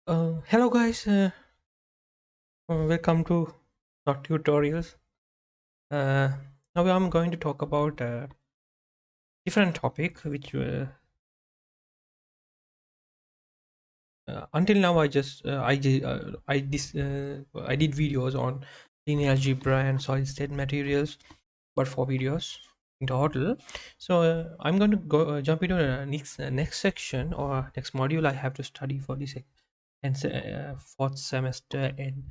Hello guys, welcome to our tutorials. Uh, Now I'm going to talk about a different topic, which until now I did videos on linear algebra and solid state materials, but 4 videos in total. So I'm going to go jump into the next section or next module I have to study for this fourth semester and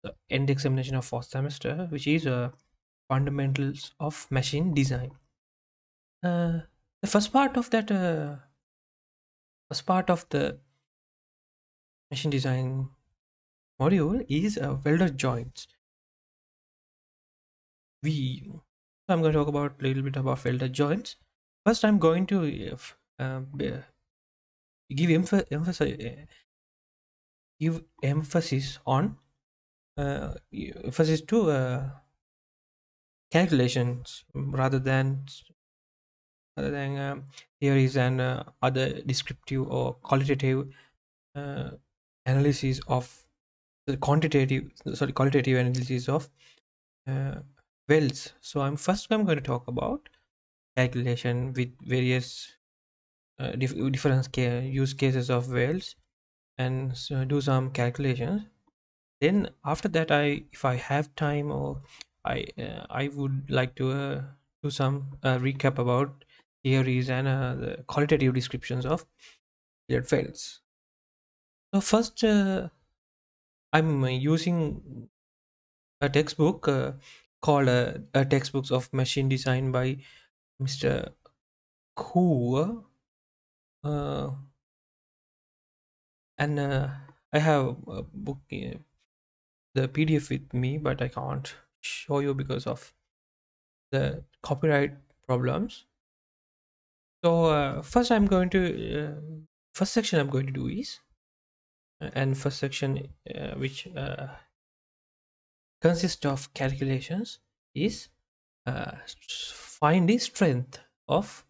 the end examination of fourth semester, which is fundamentals of machine design. The first part of the machine design module is welder joints. We I'm going to talk about a little bit about welder joints. First, I'm going to give emphasis on emphasis to calculations rather than theories and other descriptive or qualitative uh, analysis of the qualitative analysis of uh, wells. So I'm going to talk about calculation with various different use cases of wells and do some calculations. Then after that, if I have time, or I would like to do some recap about theories and the qualitative descriptions of cleared wells. So first, I'm using a textbook called Textbooks of Machine Design by Mr. Koo, uh, and I have a book, the PDF with me, but I can't show you because of the copyright problems. So first section I'm going to do is and first section which consists of calculations is find the strength of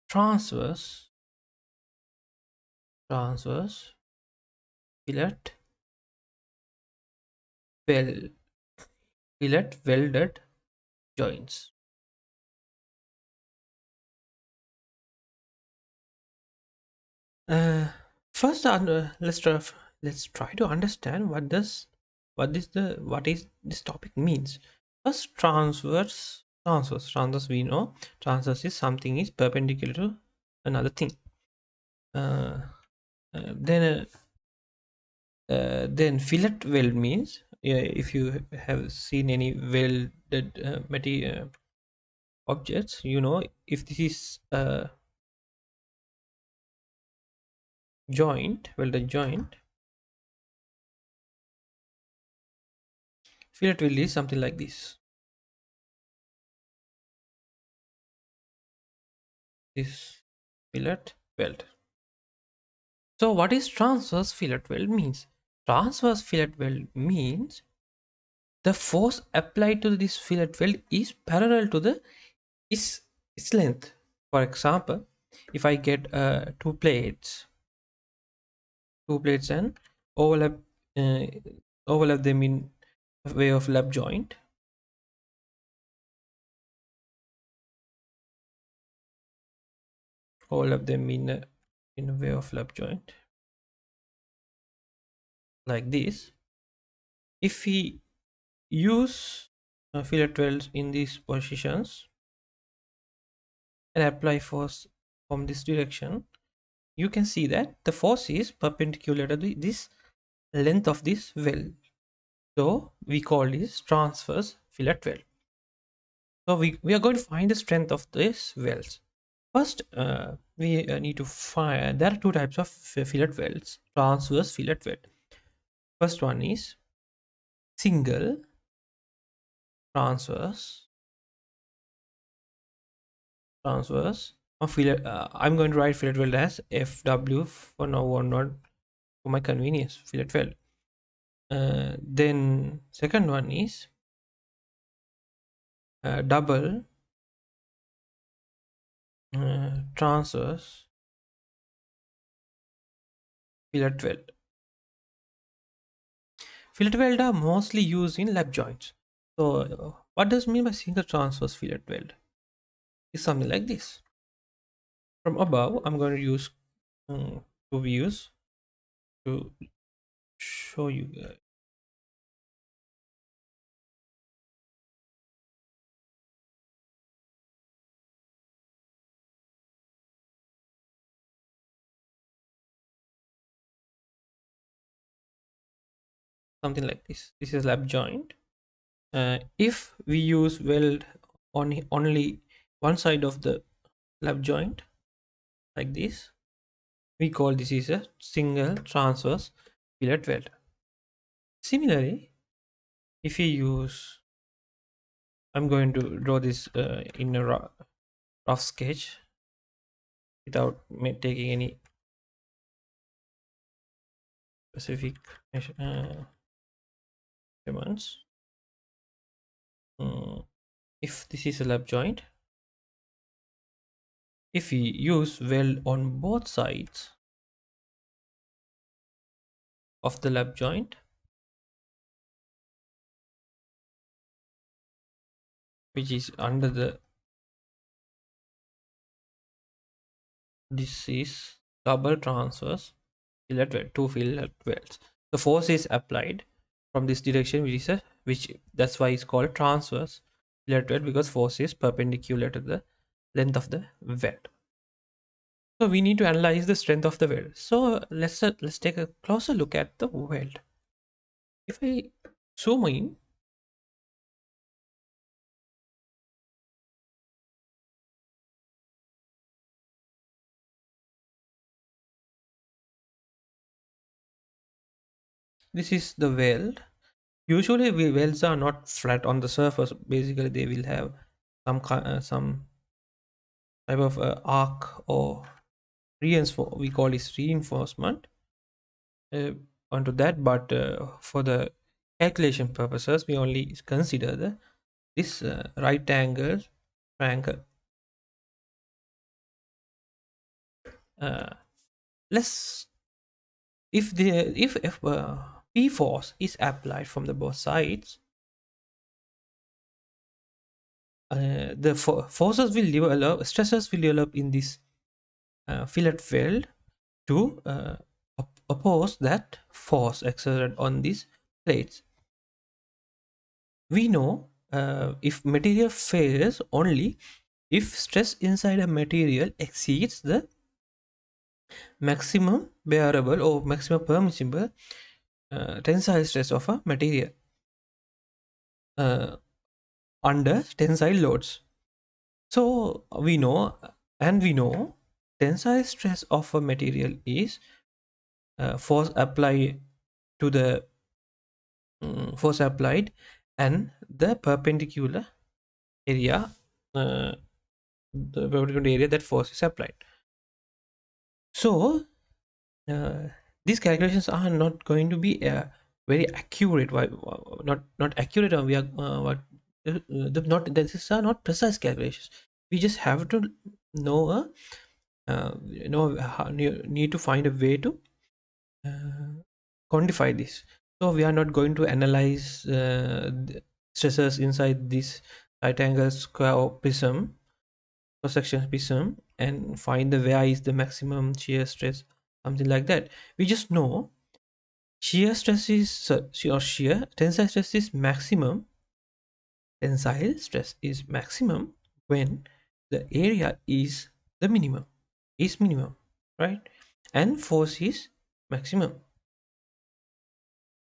transverse transverse fillet well fillet welded joints. Uh, First, let's try to understand what is this topic means. First, transverse. We know transverse is something is perpendicular to another thing. Uh, then fillet weld means, if you have seen any welded material objects, you know, if this is a welded joint, fillet weld is something like this fillet weld. So what is transverse fillet weld means? Transverse fillet weld means the force applied to this fillet weld is parallel to the its, its length. For example, if I get two plates and overlap uh, overlap them in a way of lap joint, overlap them in a way of lap joint like this. If we use fillet welds in these positions and apply force from this direction, you can see that the force is perpendicular to this length of this weld. So we call this transverse fillet weld. So we are going to find the strength of this welds. First, we need to find, there are two types of fillet welds: transverse fillet weld. First one is single transverse or fillet. I'm going to write fillet weld as FW for now or not, for my convenience, fillet weld. Then second one is double transverse fillet weld. Fillet weld are mostly used in lap joints. So, what does mean by single transverse fillet weld? It's something like this. From above, I'm going to use two views to show you something like this. This is lap joint. If we use weld on only one side of the lap joint like this, we call this is a single transverse fillet weld. Similarly, if we use, I'm going to draw this in a rough sketch without taking any specific measurements. If this is a lap joint, if we use weld on both sides of the lap joint, which is under the, this is double transverse fillet weld, two fillet welds. The force is applied from this direction, which is a, which that's why it's called transverse fillet weld, because force is perpendicular to the length of the weld. So we need to analyze the strength of the weld. So let's take a closer look at the weld. If I zoom in, this is the weld. Usually welds are not flat on the surface. Basically they will have some type of arc or reinforce, we call this reinforcement uh, onto that, but for the calculation purposes we only consider the this right angle triangle. uh, let's, if p force is applied from the both sides, the forces will develop, stresses will develop in this fillet weld to oppose that force exerted on these plates. We know if material fails only if stress inside a material exceeds the maximum bearable or maximum permissible tensile stress of a material uh, under tensile loads. So we know tensile stress of a material is force applied to the force applied and the perpendicular area, uh, the perpendicular area that force is applied. So uh, these calculations are not going to be very accurate. Why not accurate? We are what not, these are not precise calculations. We just have to know need to find a way to uh, quantify this. So we are not going to analyze the stresses inside this right angle square or prism, cross section prism, and find the where is the maximum shear stress, something like that. We just know shear stress is or shear tensile stress is maximum. Tensile stress is maximum when the area is the minimum, right? And force is maximum.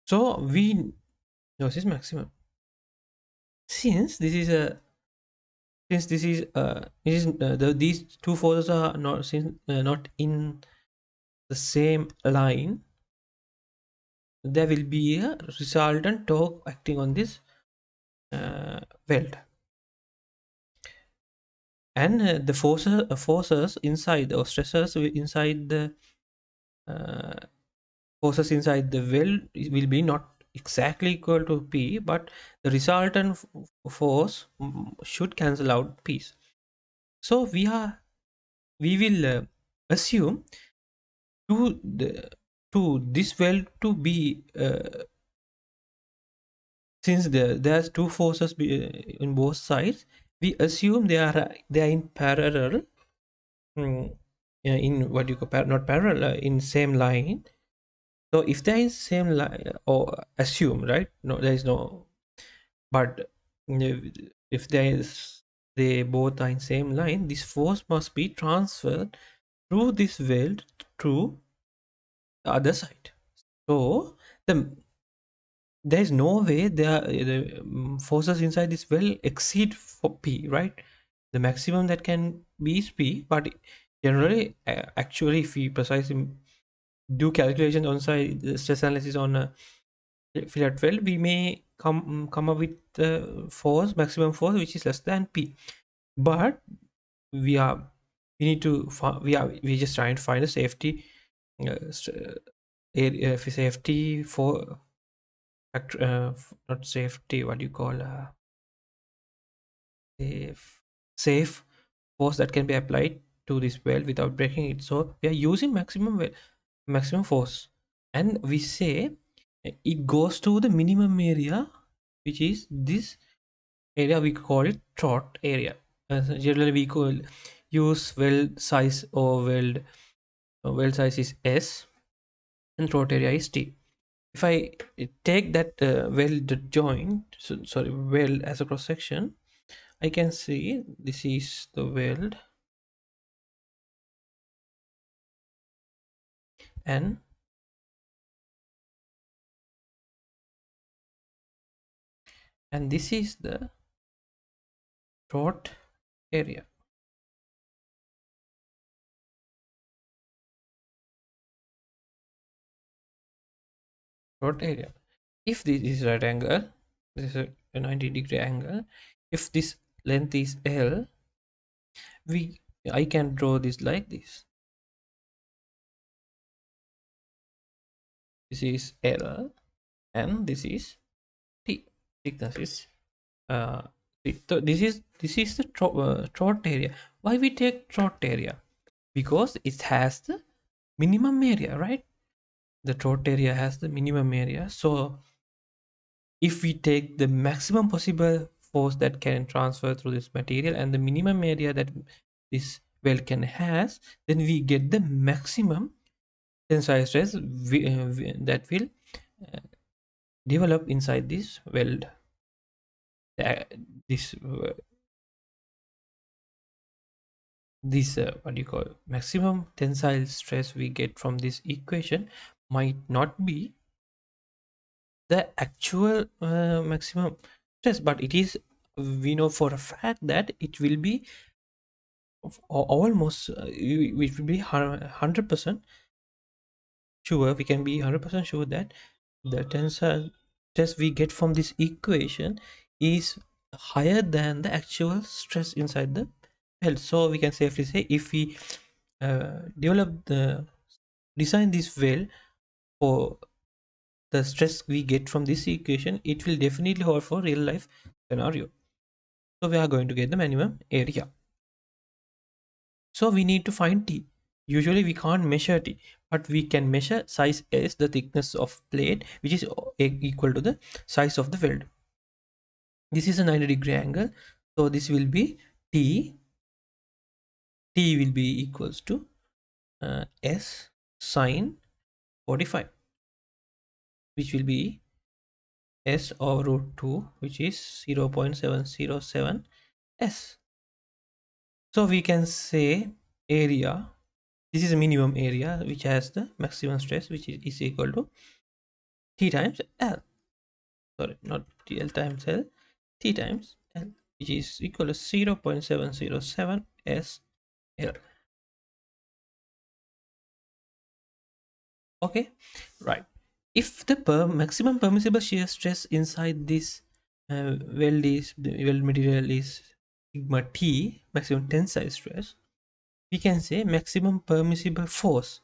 So we know this is maximum. Since this is a since this is these two forces are not not in the same line, there will be a resultant torque acting on this weld, and the forces inside or stresses inside the uh, forces inside the weld will be not exactly equal to P, but the resultant force should cancel out P's. So we will assume to the to this weld to be since there's two forces in both sides, we assume they are in parallel, mm, in what you call not parallel, in same line. So if they're in same line, or assume, right? No, there is no, but if they both are in same line, this force must be transferred through this weld to the other side. So the there is no way the forces inside this well exceed for P, right? The maximum that can be is P, but generally, actually, if we precisely do calculations on side the stress analysis on a fillet weld, we may come up with the force, maximum force, which is less than P. But we are we need to we just trying to find a safety area, safety for not safety, what do you call safe force that can be applied to this weld without breaking it. So we are using maximum force, and we say it goes to the minimum area, which is this area. We call it throat area. Generally we call use weld size, or weld size is S, and throat area is T. If I take that weld joint, sorry, weld as a cross section, I can see this is the weld, and this is the throat area. Throat area. If this is right angle, this is a 90-degree angle. If this length is L, we I can draw this like this. This is L, and this is T. Thickness is so this is the throat area. Why we take throat area? Because it has the minimum area, right? The throat area has the minimum area. So if we take the maximum possible force that can transfer through this material and the minimum area that this weld can has, then we get the maximum tensile stress that will uh, develop inside this weld. Uh, this what do you call, maximum tensile stress we get from this equation might not be the actual maximum stress, but it is, we know for a fact that it will be almost we will be 100% sure, we can be 100% sure that the tensile stress we get from this equation is higher than the actual stress inside the belt. So we can safely say, if we develop the design this well for the stress we get from this equation, it will definitely hold for real life scenario. So we are going to get the minimum area. So we need to find T. Usually we can't measure T, but we can measure size S, the thickness of plate, which is equal to the size of the weld. This is a 90-degree angle. So this will be T. T will be equals to S sine 45, which will be S over root 2, which is 0.707 S. So we can say area, this is a minimum area which has the maximum stress, which is equal to T times L. Sorry, not T L times L, T times L, which is equal to 0.707 S L. Okay, right. If the maximum permissible shear stress inside this the weld material is sigma T, maximum tensile stress, we can say maximum permissible force.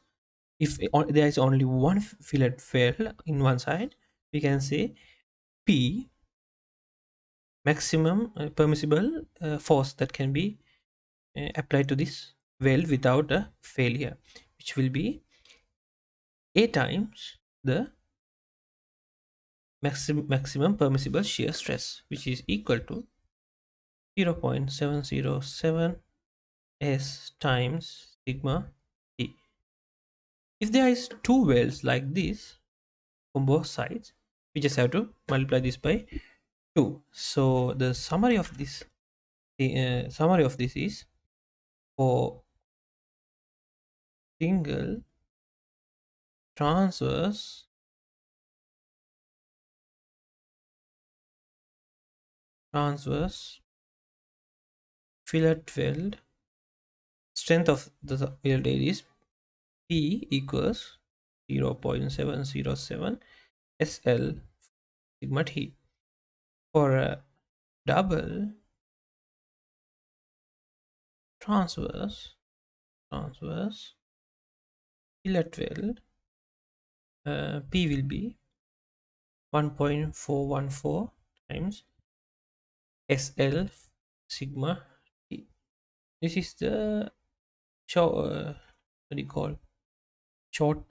If there is only one fillet weld in one side, we can say P, maximum permissible force that can be applied to this weld without a failure, which will be A times the maximum permissible shear stress, which is equal to 0.707 S times sigma T. If there is two welds like this on both sides, we just have to multiply this by 2. So the summary of this is, for single transverse transverse fillet weld, strength of the weld is P equals 0.707 SL sigma T. For a double transverse fillet weld, P will be 1.414 times SL sigma T. This is the short, what do you call, short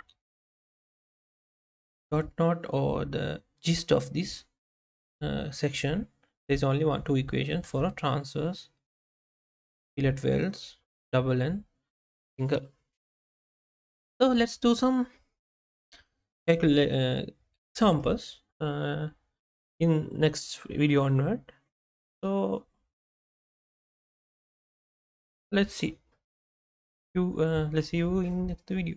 short note or the gist of this section. There's only two equations for a transverse fillet welds, double and single. So let's do some examples in next video onward. So let's see you in next video.